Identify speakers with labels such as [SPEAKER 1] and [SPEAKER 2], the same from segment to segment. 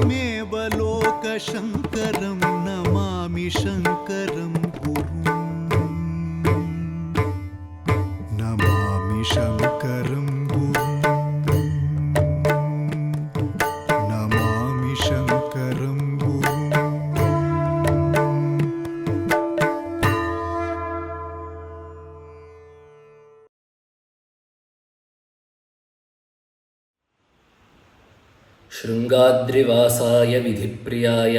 [SPEAKER 1] त्वमेव लोकशङ्करं नमामि शङ्करं गुरुं नमामि शङ्करं गुरुं नमामि शङ्करं गुरुं.
[SPEAKER 2] शृङ्गाद्रिवासाय विधिप्रियाय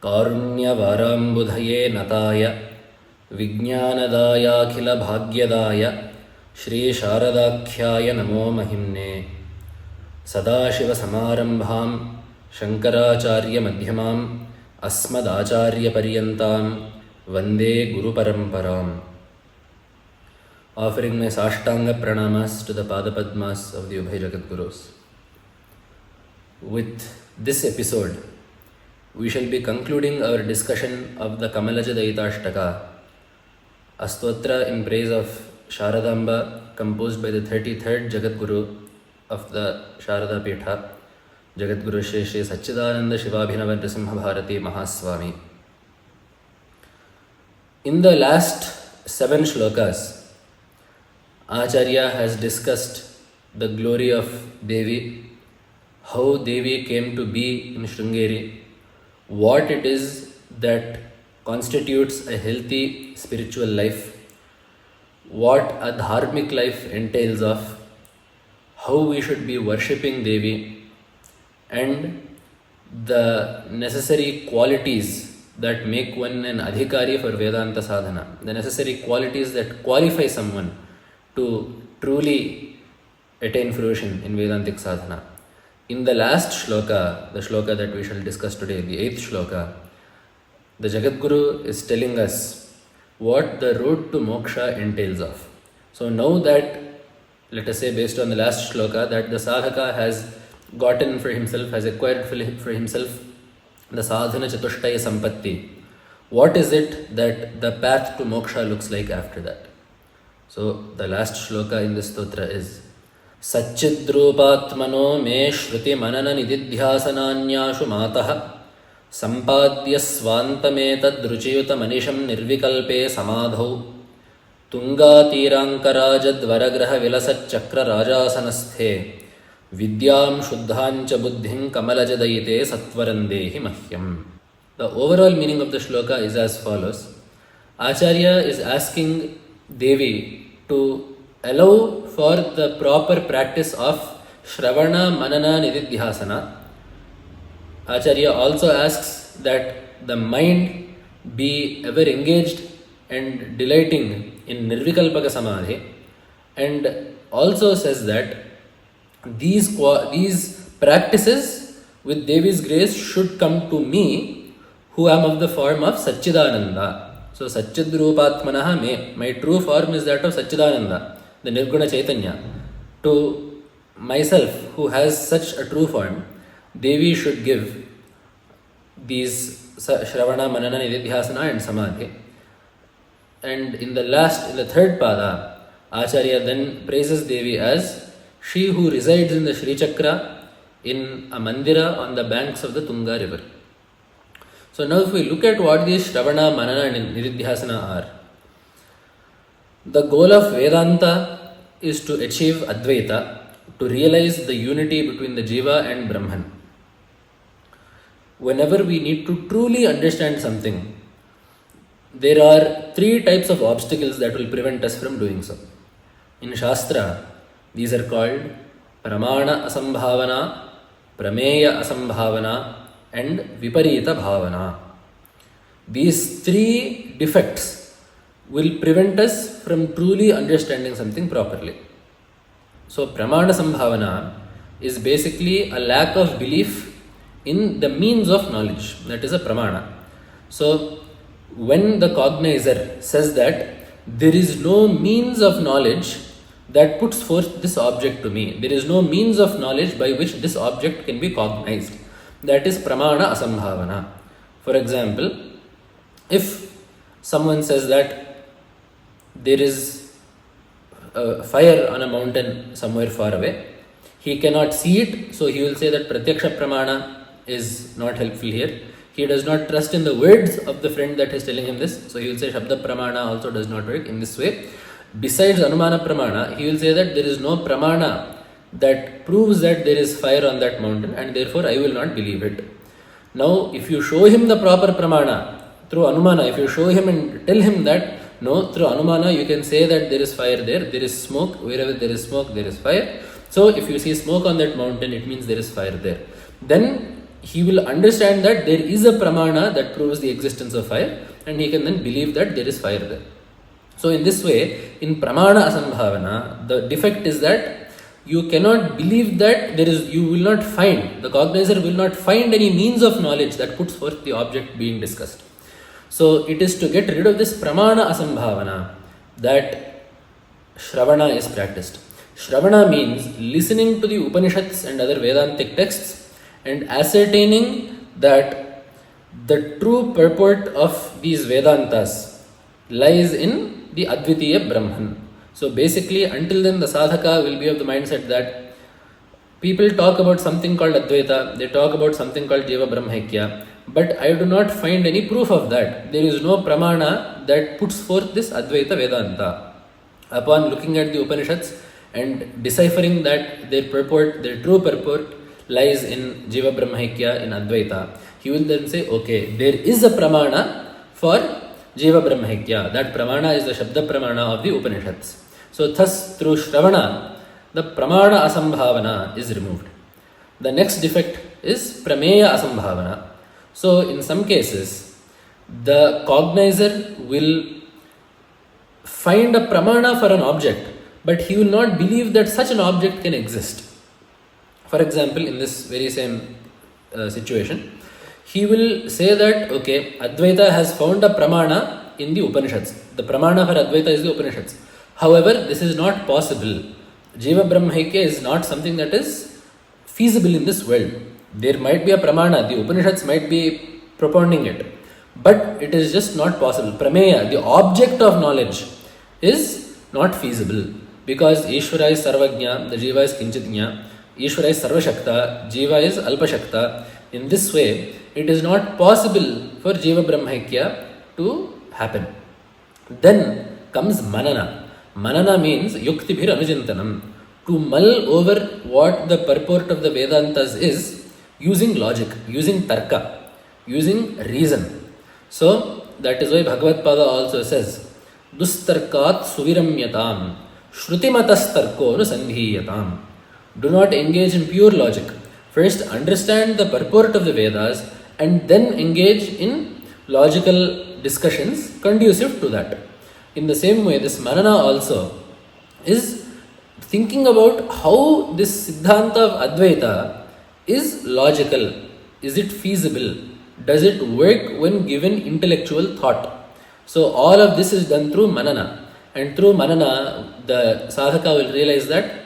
[SPEAKER 2] कारुण्यवाराम्बुधये नताय विज्ञानदायाखिलभाग्यदाय श्री शारदाख्याय नमो महिम्ने. सदाशिवसमारम्भां शङ्कराचार्यमध्यमाम् अस्मदाचार्यपर्यन्तां वन्दे गुरुपरम्पराम्. Offering my Ashtanga Pranamas to the Padapadmas of the Ubhay Jagadgurus. With this episode, we shall be concluding our discussion of the Kamalajadayitashtaka, a stotra in praise of Sharadamba, composed by the 33rd Jagadguru of the Sharada Peetham, Jagadguru Shri Sachidananda Shivabhinava Narasimhabharati Mahaswami. In the last 7 shlokas, Acharya has discussed the glory of Devi, how Devi came to be in SRINGERI, what it is that constitutes a healthy spiritual life, what a dharmic life entails of, how we should be worshipping Devi, and the necessary qualities that make one an adhikari for Vedanta sadhana, the necessary qualities that qualify someone to truly attain fruition in Vedantic sadhana. In the last shloka, the shloka that we shall discuss today, the 8th shloka, the Jagadguru is telling us what the road to moksha entails of. So now that, let us say based on the last shloka, that the sadhaka has gotten for himself, has acquired for himself the sadhana chatushtaya sampatti, what is it that the path to moksha looks like after that? So the last shloka in this stotra is Sachidrupatmano me shruti manana nididhyasanaanyashu matah sampadya svantametad ruchiyuta manisham nirvikalpe samadhau tungatirangkarajadvaragraha vilasat chakra rajasanasthe vidyam shuddhancha buddhim kamalajadayite satvarandehi mahyam. The overall meaning of the shloka is as follows. Acharya is asking Devi to allow for the proper practice of Shravana, Manana, Nididhyasana. Acharya also asks that the mind be ever engaged and delighting in Nirvikalpaka Samadhi, and also says that these practices with Devi's grace should come to me, who am of the form of Sachidananda. So Sachidrupatmanaha me, my true form is that of Sachidananda, the Nirguna Chaitanya. To myself, who has such a true form, Devi should give these Shravana, Manana, Nididhyasana and Samadhi. And in the 3rd pada, Acharya then praises Devi as she who resides in the Shri Chakra in a mandira on the banks of the Tunga river. So now if we look at what these Shravana, Manana and Nididhyasana are, the goal of Vedanta is to achieve Advaita, to realize the unity between the Jiva and Brahman. Whenever we need to truly understand something, there are 3 types of obstacles that will prevent us from doing so. In Shastra, these are called Pramana Asambhavana, Prameya Asambhavana and Viparita Bhavana. These 3 defects will prevent us from truly understanding something properly. So Pramana Sambhavana is basically a lack of belief in the means of knowledge. That is a Pramana. So when the cognizer says that there is no means of knowledge that puts forth this object to me, there is no means of knowledge by which this object can be cognized, that is Pramana Asambhavana. For example, if someone says that there is a fire on a mountain somewhere far away, he cannot see it, so he will say that Pratyaksha Pramana is not helpful here. He does not trust in the words of the friend that is telling him this. So he will say Shabda Pramana also does not work in this way. Besides Anumana Pramana, he will say that there is no Pramana that proves that there is fire on that mountain, and therefore I will not believe it. Now, if you show him the proper Pramana through Anumana, if you show him and tell him that no, through Anumana you can say that there is fire there is smoke, wherever there is smoke there is fire. So if you see smoke on that mountain, it means there is fire there. Then he will understand that there is a Pramana that proves the existence of fire, and he can then believe that there is fire there. So in this way, in Pramana Asambhavana, the defect is that you cannot believe that you will not find, the cognizer will not find any means of knowledge that puts forth the object being discussed. So it is to get rid of this Pramana Asambhavana that Shravana is practiced. Shravana means listening to the Upanishads and other Vedantic texts and ascertaining that the true purport of these Vedantas lies in the Advitiya Brahman. So basically, until then the sadhaka will be of the mindset that people talk about something called Advaita, they talk about something called Jiva-Brahma Aiyka, but I do not find any proof of that. There is no pramana that puts forth this Advaita Vedanta. Upon looking at the Upanishads and deciphering that their purport, their true purport lies in Jiva-Brahma Aiyka, in Advaita, he will then say, okay, there is a pramana for Jiva-Brahma Aiyka. That pramana is the Shabda Pramana of the Upanishads. So thus, through Shravana, the Pramana Asambhavana is removed. The next defect is Prameya Asambhavana. So in some cases, the cognizer will find a Pramana for an object, but he will not believe that such an object can exist. For example, in this very same situation, he will say that, okay, Advaita has found a Pramana in the Upanishads. The Pramana for Advaita is the Upanishads. However, this is not possible. Jiva-Brahma Aiyka is not something that is feasible in this world. There might be a Pramana, the Upanishads might be propounding it, but it is just not possible. Prameya, the object of knowledge, is not feasible because Ishvara is Sarvajna, the Jiva is Kinchitnya, Ishvara is Sarvashakta, Jiva is Alpashakta. In this way, it is not possible for Jiva-Brahma Aiyka to happen. Then comes Manana. Manana means Yuktibhir Anujantanam. To mull over what the purport of the Vedantas is using logic, using tarka, using reason. So that is why Bhagavad Pada also says, Dustarkat suviramyatam, Shrutimatastarko nusandhiyatam. Do not engage in pure logic. First understand the purport of the Vedas and then engage in logical discussions conducive to that. In the same way, this Manana also is thinking about how this Siddhanta of Advaita is logical. Is it feasible? Does it work when given intellectual thought? So all of this is done through Manana. And through Manana, the sadhaka will realize that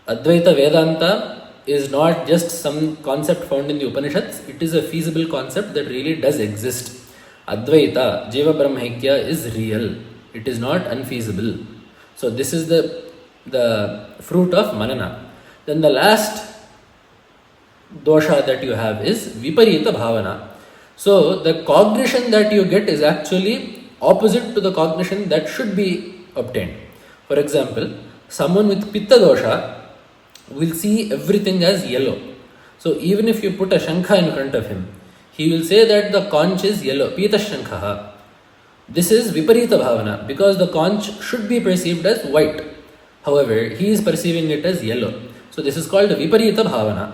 [SPEAKER 2] Advaita Vedanta is not just some concept found in the Upanishads. It is a feasible concept that really does exist. Advaita, Jiva-Brahma Aiyka is real. It is not unfeasible. So this is the fruit of Manana. Then the last dosha that you have is Viparita Bhavana. So the cognition that you get is actually opposite to the cognition that should be obtained. For example, someone with Pitta dosha will see everything as yellow. So even if you put a shankha in front of him, he will say that the conch is yellow, Pita Shankha. This is Viparita Bhavana because the conch should be perceived as white. However, he is perceiving it as yellow. So this is called Viparita Bhavana.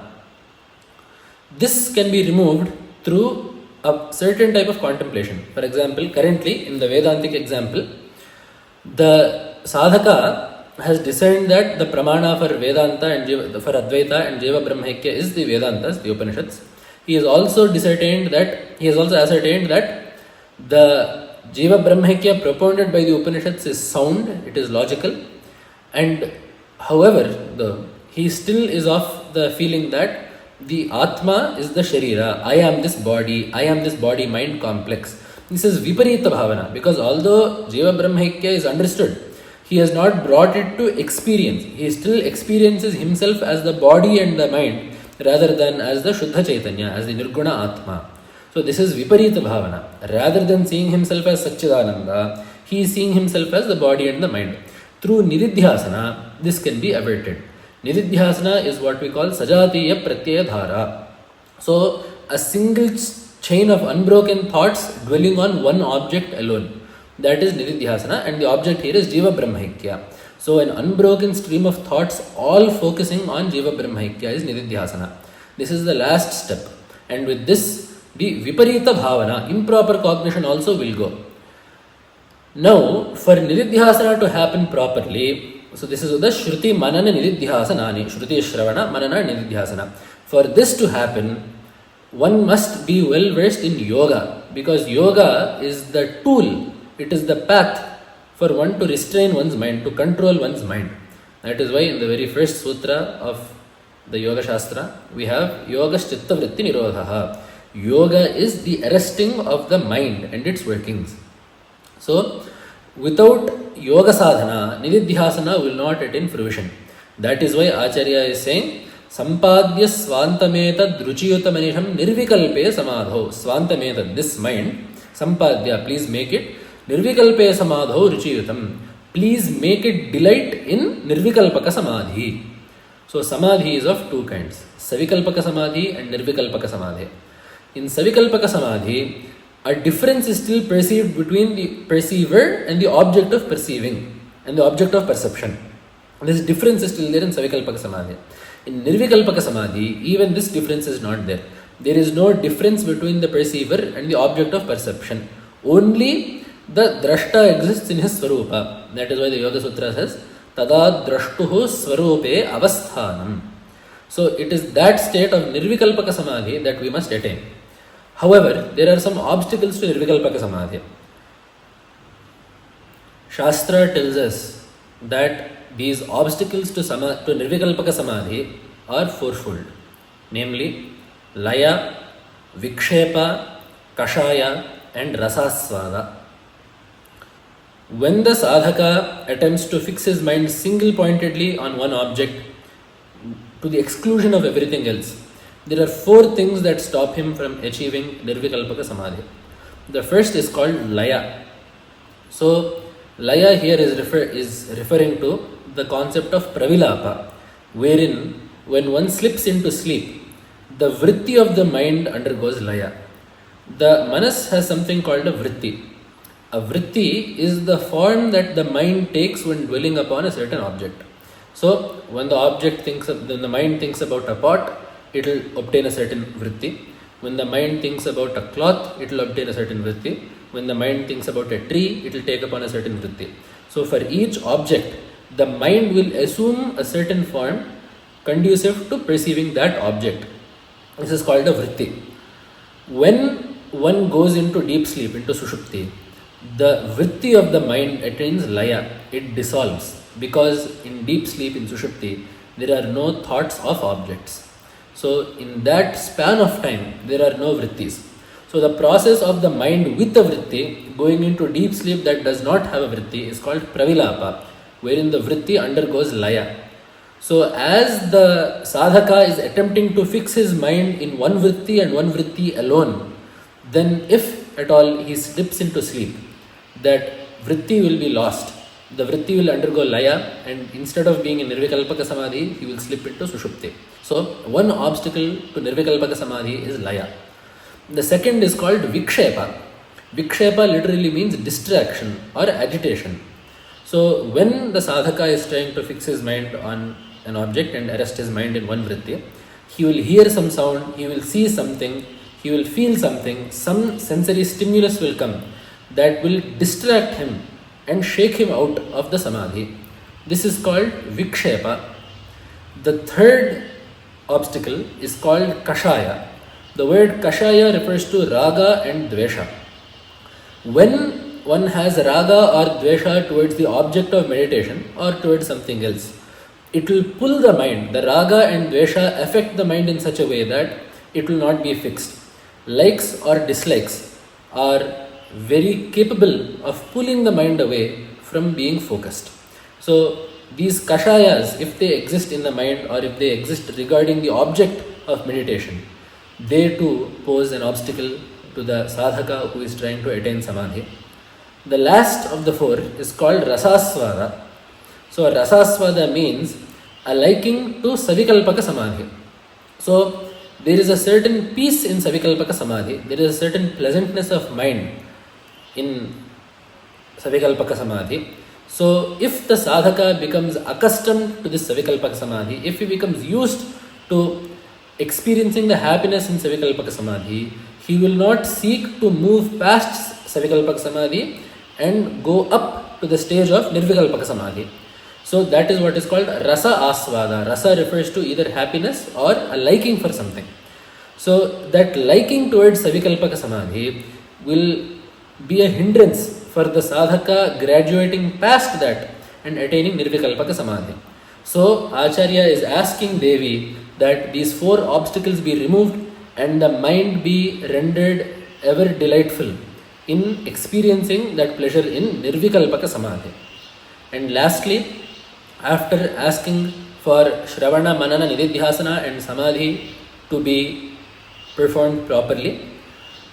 [SPEAKER 2] This can be removed through a certain type of contemplation. For example, currently in the Vedantic example, the sadhaka has discerned that the pramana for Vedanta and for Advaita and Jiva-Brahma Aiyka is the Vedantas, the Upanishads. He has also ascertained that the Jiva-Brahma Aiyka propounded by the Upanishads is sound, it is logical, and however, he still is of the feeling that the Atma is the Sharira, I am this body-mind complex. This is Viparita Bhavana because although Jiva-Brahma Aiyka is understood, he has not brought it to experience. He still experiences himself as the body and the mind. rather than as the Shuddha Chaitanya, as the Nirguna Atma. So this is Viparita Bhavana. Rather than seeing himself as Sachidananda, he is seeing himself as the body and the mind. Through Nididhyasana, this can be averted. Nididhyasana is what we call Sajatiya Pratyaya Dhara. So a single chain of unbroken thoughts dwelling on one object alone. That is Nididhyasana, and the object here is Jiva-Brahma Aiyka. So an unbroken stream of thoughts all focusing on Jiva-Brahma Aiyka is Nididhyasana. This is the last step. And with this, the Viparita Bhavana, improper cognition also will go. Now, for Nididhyasana to happen properly, so this is the Shruti Manana Nididhyasanani. Shruti Shravana Manana Nididhyasana. For this to happen, one must be well versed in yoga, because yoga is the tool, it is the path for one to restrain one's mind, to control one's mind. That is why in the very first sutra of the Yoga Shastra, we have Yoga Chitta Vritti Nirodhaha. Yoga is the arresting of the mind and its workings. So, without yoga sadhana, nididhyasana will not attain fruition. That is why Acharya is saying, Sampadya svantametad ruchiyuta manisham nirvikalpe samadho. Svantametad, this mind, Sampadya, please make it, nirvikalpe samadho ruchiyutam. Please make it delight in nirvikalpaka samadhi. So, samadhi is of two kinds, savikalpaka samadhi and nirvikalpaka samadhi. In savikalpaka samadhi, a difference is still perceived between the perceiver and the object of perceiving and the object of perception. This difference is still there in Savikalpaka Samadhi. In Nirvikalpaka Samadhi, even this difference is not there. There is no difference between the perceiver and the object of perception. Only the drashta exists in his swarupa. That is why the Yoga Sutra says, Tada drashtuhu swarupe avasthanam. So it is that state of Nirvikalpaka Samadhi that we must attain. However, there are some obstacles to Nirvikalpaka Samadhi. Shastra tells us that these obstacles to Nirvikalpaka Samadhi are fourfold. Namely, Laya, Vikshepa, Kashaya and Rasasvada. When the sadhaka attempts to fix his mind single-pointedly on one object to the exclusion of everything else, there are four things that stop him from achieving Nirvikalpaka Samadhi. The first is called Laya. So, Laya here is referring to the concept of Pravilapa, wherein when one slips into sleep, the vritti of the mind undergoes Laya. The Manas has something called a vritti. A vritti is the form that the mind takes when dwelling upon a certain object. So, when the mind thinks about a pot, it will obtain a certain vritti. When the mind thinks about a cloth, it will obtain a certain vritti. When the mind thinks about a tree, it will take upon a certain vritti. So for each object, the mind will assume a certain form conducive to perceiving that object. This is called a vritti. When one goes into deep sleep, into sushupti, the vritti of the mind attains laya. It dissolves, because in deep sleep, in sushupti, there are no thoughts of objects. So in that span of time, there are no vrittis. So the process of the mind with a vritti going into deep sleep that does not have a vritti is called pravilapa, wherein the vritti undergoes laya. So as the sadhaka is attempting to fix his mind in one vritti and one vritti alone, then if at all he slips into sleep, that vritti will be lost. The vritti will undergo laya, and instead of being in Nirvikalpaka Samadhi, he will slip into Sushupti. So, one obstacle to Nirvikalpaka Samadhi is laya. The second is called Vikshepa. Vikshepa literally means distraction or agitation. So, when the sadhaka is trying to fix his mind on an object and arrest his mind in one vritti, he will hear some sound, he will see something, he will feel something, some sensory stimulus will come that will distract him and shake him out of the samadhi. This is called Vikshepa. The third obstacle is called Kashaya. The word Kashaya refers to Raga and Dvesha. When one has Raga or Dvesha towards the object of meditation or towards something else, it will pull the mind. The Raga and Dvesha affect the mind in such a way that it will not be fixed. Likes or dislikes are very capable of pulling the mind away from being focused. So these kashayas, if they exist in the mind or if they exist regarding the object of meditation, they too pose an obstacle to the sadhaka who is trying to attain samadhi. The last of the four is called rasasvada. So rasasvada means a liking to savikalpaka samadhi. So there is a certain peace in savikalpaka samadhi, there is a certain pleasantness of mind in savikalpaka samadhi. So if the sadhaka becomes accustomed to this savikalpaka samadhi, if he becomes used to experiencing the happiness in savikalpaka samadhi, he will not seek to move past savikalpaka samadhi and go up to the stage of nirvikalpaka samadhi. So that is what is called rasa asvada. Rasa refers to either happiness or a liking for something. So that liking towards savikalpaka samadhi will be a hindrance for the sadhaka graduating past that and attaining nirvikalpaka samadhi. So Acharya is asking Devi that these four obstacles be removed and the mind be rendered ever delightful in experiencing that pleasure in nirvikalpaka samadhi. And lastly, after asking for Shravana, Manana, Nididhyasana and Samadhi to be performed properly,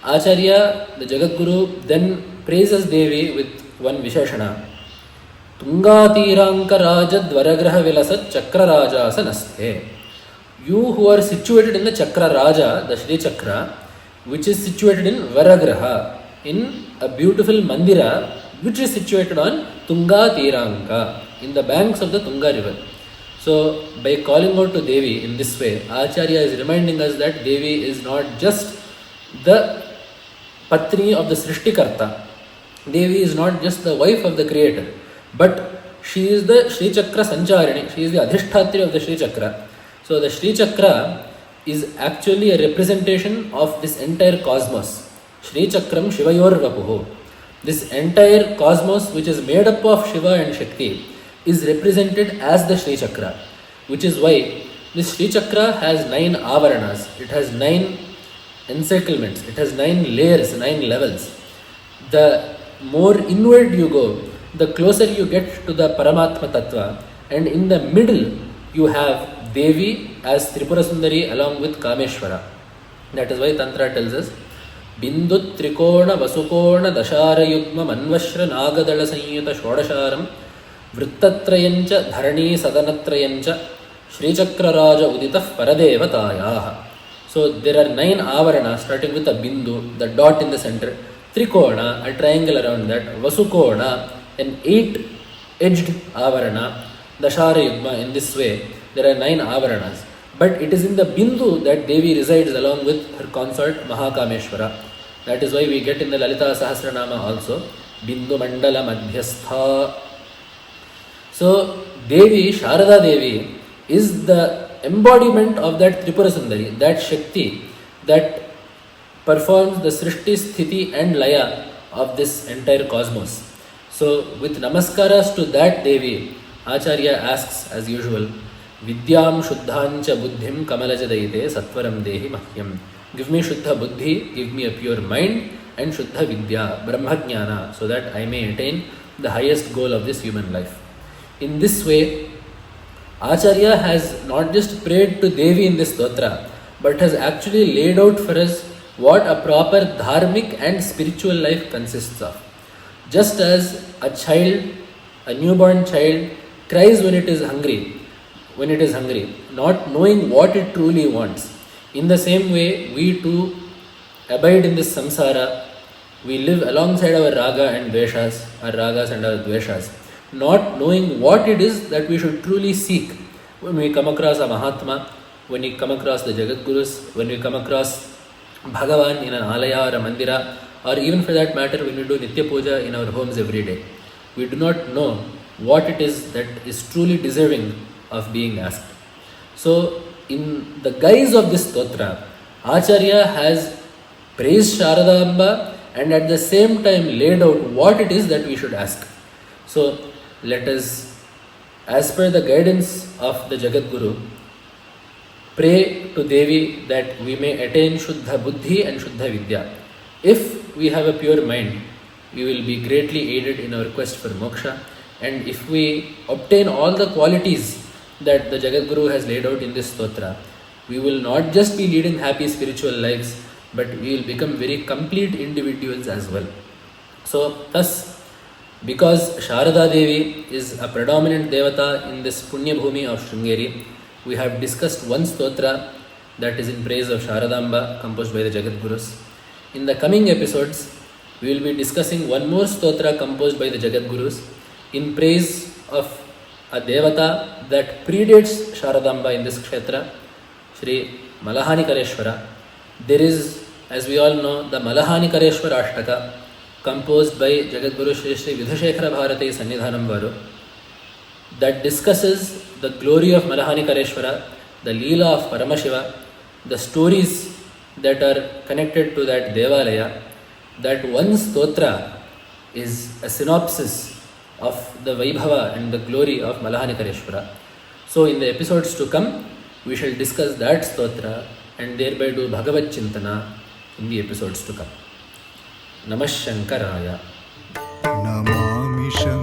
[SPEAKER 2] Acharya, the Jagadguru, then praises Devi with one Visheshana. Tungatiranka Raja Dvaragraha Vilasat Chakra Raja Asanaste. You who are situated in the Chakra Raja, the Shri Chakra, which is situated in Varagraha, in a beautiful mandira which is situated on Tungatiranka, in the banks of the Tunga river. So by calling out to Devi in this way, Acharya is reminding us that Devi is not just the Patni of the Srishtikarta. Devi is not just the wife of the Creator, but she is the Shri Chakra Sancharini, she is the Adhishthatri of the Shri Chakra. So the Shri Chakra is actually a representation of this entire cosmos. Shri Chakram Shivayor Vapuho. This entire cosmos, which is made up of Shiva and Shakti, is represented as the Shri Chakra, which is why this Shri Chakra has 9 avaranas, it has 9 encirclements, it has 9 layers, 9 levels. The more inward you go, the closer you get to the Paramatma Tattva, and in the middle you have Devi as Tripura Sundari along with Kameshwara. That is why Tantra tells us Bindu Trikona Vasukona Dashara Yugma Manvashra Nagadala Sanyuta Shodasharam Vrittatrayancha Dharani Sadanatrayancha Shri Chakra Raja Uditah Paradevatayah. So there are 9 avaranas starting with a Bindu, the dot in the center, Trikona, a triangle around that, Vasukona, an 8-edged avarana, Dashara Yugma. In this way, there are 9 avaranas. But it is in the Bindu that Devi resides along with her consort Mahakameshwara. That is why we get in the Lalita Sahasranama also Bindu Mandala Madhyastha. So Devi, Sharada Devi, is the embodiment of that Tripura Sundari, that Shakti that performs the Srishti, Sthiti and Laya of this entire cosmos. So with namaskaras to that Devi, Acharya asks as usual, Vidyam Shuddhancha Buddhim Kamalajadayite Satvaram Dehi Mahyam. Give me Shuddha Buddhi, give me a pure mind and Shuddha Vidya, Brahma Jnana, so that I may attain the highest goal of this human life. In this way, Acharya has not just prayed to Devi in this stotra, but has actually laid out for us what a proper dharmic and spiritual life consists of. Just as a child, a newborn child, cries when it is hungry, not knowing what it truly wants. In the same way, we too abide in this samsara. We live alongside our raga and dveshas, our ragas and our dveshas, not knowing what it is that we should truly seek. When we come across a Mahatma, when we come across the Jagadgurus, when we come across Bhagavan in an alaya or a mandira, or even for that matter when we do Nitya Puja in our homes every day, we do not know what it is that is truly deserving of being asked. So in the guise of this stotra, Acharya has praised Sharadamba and at the same time laid out what it is that we should ask. So let us, as per the guidance of the Jagadguru, pray to Devi that we may attain Shuddha Buddhi and Shuddha Vidya. If we have a pure mind, we will be greatly aided in our quest for moksha, and if we obtain all the qualities that the Jagadguru has laid out in this stotra, we will not just be leading happy spiritual lives, but we will become very complete individuals as well. So thus, because Sharada Devi is a predominant devata in this Punyabhumi of Sringeri, we have discussed one stotra that is in praise of Sharadamba, composed by the Jagadgurus. In the coming episodes, we will be discussing one more stotra composed by the Jagadgurus in praise of a devata that predates Sharadamba in this kshetra, Shri Malahanikareshwara. There is, as we all know, the Malahanikareshwara Ashtaka, composed by Jagadguru Shri Vidhushekhara-Bharati Sannidhanam Varu, that discusses the glory of Malahanikareshwara, the Leela of Paramashiva, the stories that are connected to that Devalaya. That one stotra is a synopsis of the Vaibhava and the glory of Malahanikareshwara. So in the episodes to come, we shall discuss that stotra and thereby do Bhagavad Chintana in the episodes to come. Namah Shankaraya.
[SPEAKER 1] Namami Shankaraya.